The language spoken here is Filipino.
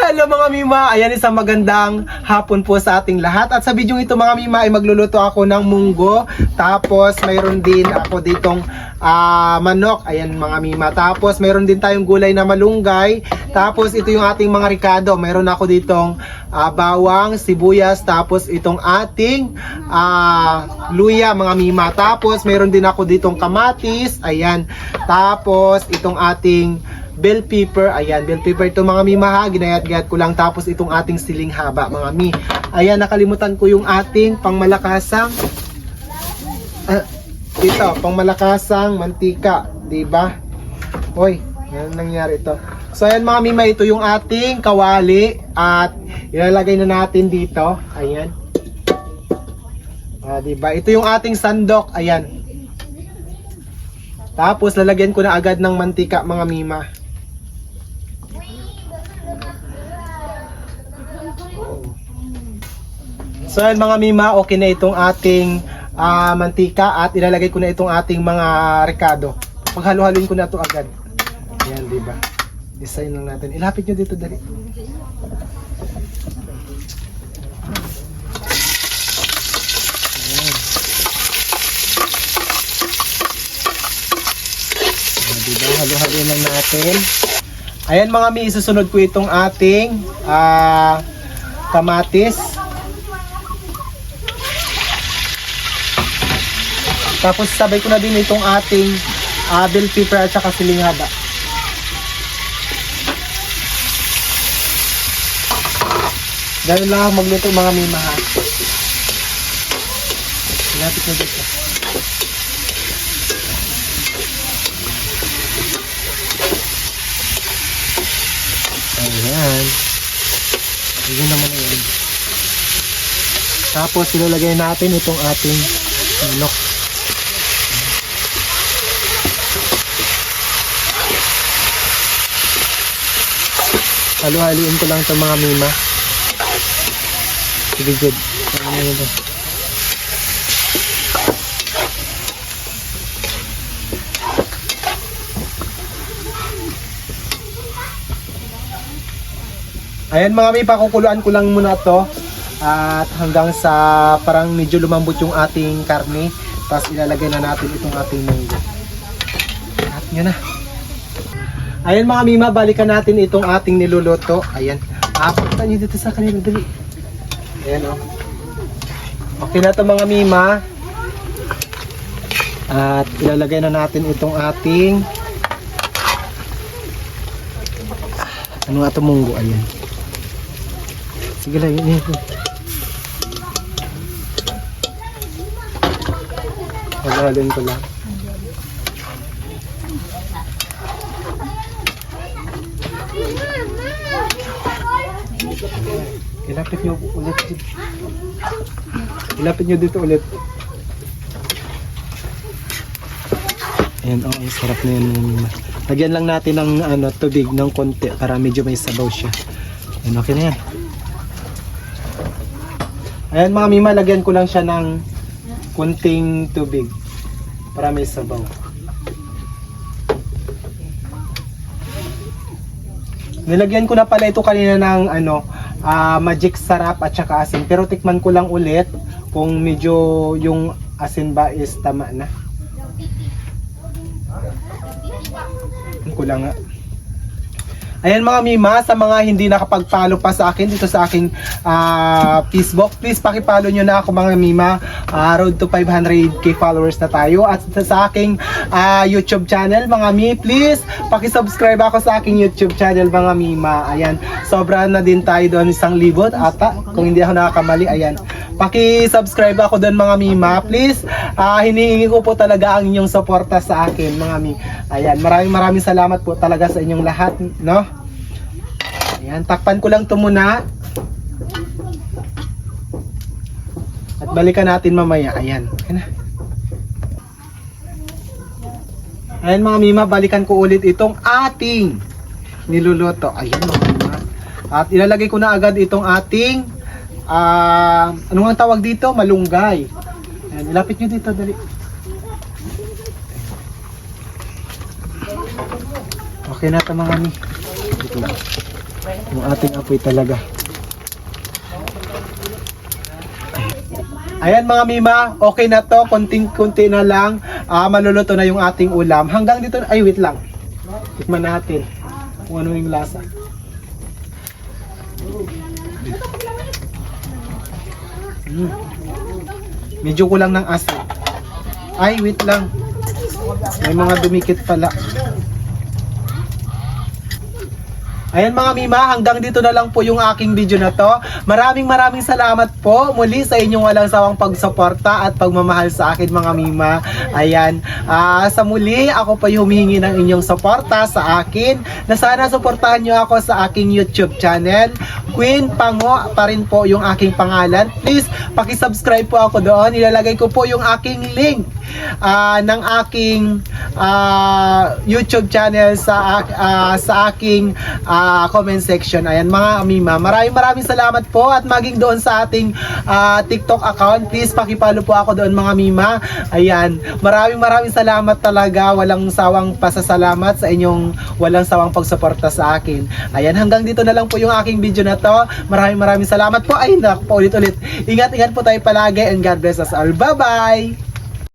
Hello mga Mima! Ayan, isang magandang hapon po sa ating lahat. At sa video ito mga Mima ay magluluto ako ng munggo. Tapos mayroon din ako ditong manok. Ayan mga Mima. Tapos mayroon din tayong gulay na malunggay. Tapos ito yung ating mga ricado. Mayroon ako ditong bawang, sibuyas. Tapos itong ating luya mga Mima. Tapos mayroon din ako ditong kamatis. Ayan. Tapos itong ating bell pepper, ayan, bell pepper ito mga Mima ha, ginayat-gayat ko lang. Tapos itong ating siling haba mga Mi. Ayan, nakalimutan ko yung ating pangmalakasang ito, pangmalakasang mantika, di ba? Hoy, yan nangyari ito. So ayan mga Mima, ito yung ating kawali at ilalagay na natin dito. Ayan. Di ba? Ito yung ating sandok, ayan. Tapos lalagyan ko na agad ng mantika mga Mima. So yan mga Mima, okay na itong ating mantika at ilalagay ko na itong ating mga ricado. Paghalo-haluin ko na ito agad. Ayan, di ba? Design lang natin. Ilapit nyo dito, dali. Ayan. Ayan, di ba? Halo-haluin lang natin. Ayan mga Mi, isusunod ko itong ating kamatis. Tapos sabay ko na din itong ating bell pepper at saka siling haba. Ganun lang ako magluto mga Mima ha. Lapit na dito. Ayan. Ayan naman na yan. Tapos ilalagay natin itong ating manok. Halo-haluin ko lang ito mga Mima. Sige, good. Ayan mga Mima, pakukuluan ko lang muna to at hanggang sa parang medyo lumambot yung ating karne. Tapos ilalagay na natin itong ating munggo. At nyo na. Ayan mga Mima, balikan natin itong ating niluluto. Ayan. Punta nyo dito sa kanila, dali. Ayan o. Okay na ito mga Mima. At ilalagay na natin itong ating ano nga ito, munggo. Ayan. Sige lang, yun. Halo-haloin ko lang. Ilapit nyo ulit dito. Ilapit nyo dito ulit. Ayan, oh, ang sarap na yan. Lagyan lang natin ng tubig ng konti para medyo may sabaw siya. Ayan, okay na yan. Ayan mga Mima, lagyan ko lang siya ng konting tubig para may sabaw. Nilagyan ko na pala ito kanina ng magic sarap at saka asin. Pero tikman ko lang ulit kung medyo yung asin ba is tama na. Tikman ko lang nga. Ayan mga Mima, sa mga hindi nakapag-follow pa sa akin dito sa aking Facebook, please paki-follow nyo na ako mga Mima. Road to 500k followers na tayo. At sa aking YouTube channel mga Mi, please paki-subscribe ako sa aking YouTube channel mga Mima. Ayan, sobra na din tayo doon, 1,000 ata kung hindi ako nakakamali. Ayan, paki-subscribe ako doon mga Mima. Please, hinihingi ko po talaga ang inyong suporta sa akin mga Mi. Ayan, maraming salamat po talaga sa inyong lahat, no? Ayan, takpan ko lang ito muna. At balikan natin mamaya. Ayan. Ayan mga Mima, balikan ko ulit itong ating niluluto. Ayan mga Mima. At ilalagay ko na agad itong ating ano nga tawag dito? Malunggay. Ayan, ilapit nyo dito, dali. Okay na ito mga Mi. Dito lang. Yung ating apoy talaga. Ayan mga Mima, okay na to. Konting-kunti na lang. Maluluto na yung ating ulam. Hanggang dito, ay wait lang. Tikman natin kung ano yung lasa. Medyo kulang ng asin. Ay, wait lang. May mga dumikit pala. Ayan mga Mima, hanggang dito na lang po yung aking video na to. Maraming salamat po muli sa inyong walang sawang pagsuporta at pagmamahal sa akin mga Mima. Ayan, sa muli ako po yung humihingi ng inyong suporta sa akin na sana suportahan nyo ako sa aking YouTube channel. Queen Pango pa rin po yung aking pangalan. Please, pakisubscribe po ako doon. Ilalagay ko po yung aking link ng aking YouTube channel sa aking comment section. Ayan mga Mima, maraming salamat po at maging doon sa ating TikTok account. Please pakipalo po ako doon mga Mima. Ayan, maraming salamat talaga. Walang sawang pasasalamat sa inyong walang sawang pagsuporta sa akin. Ayan, hanggang dito na lang po yung aking video na to. Maraming salamat po. Ay, naku po ulit. Ingat po tayo palagi and God bless us all. Bye-bye!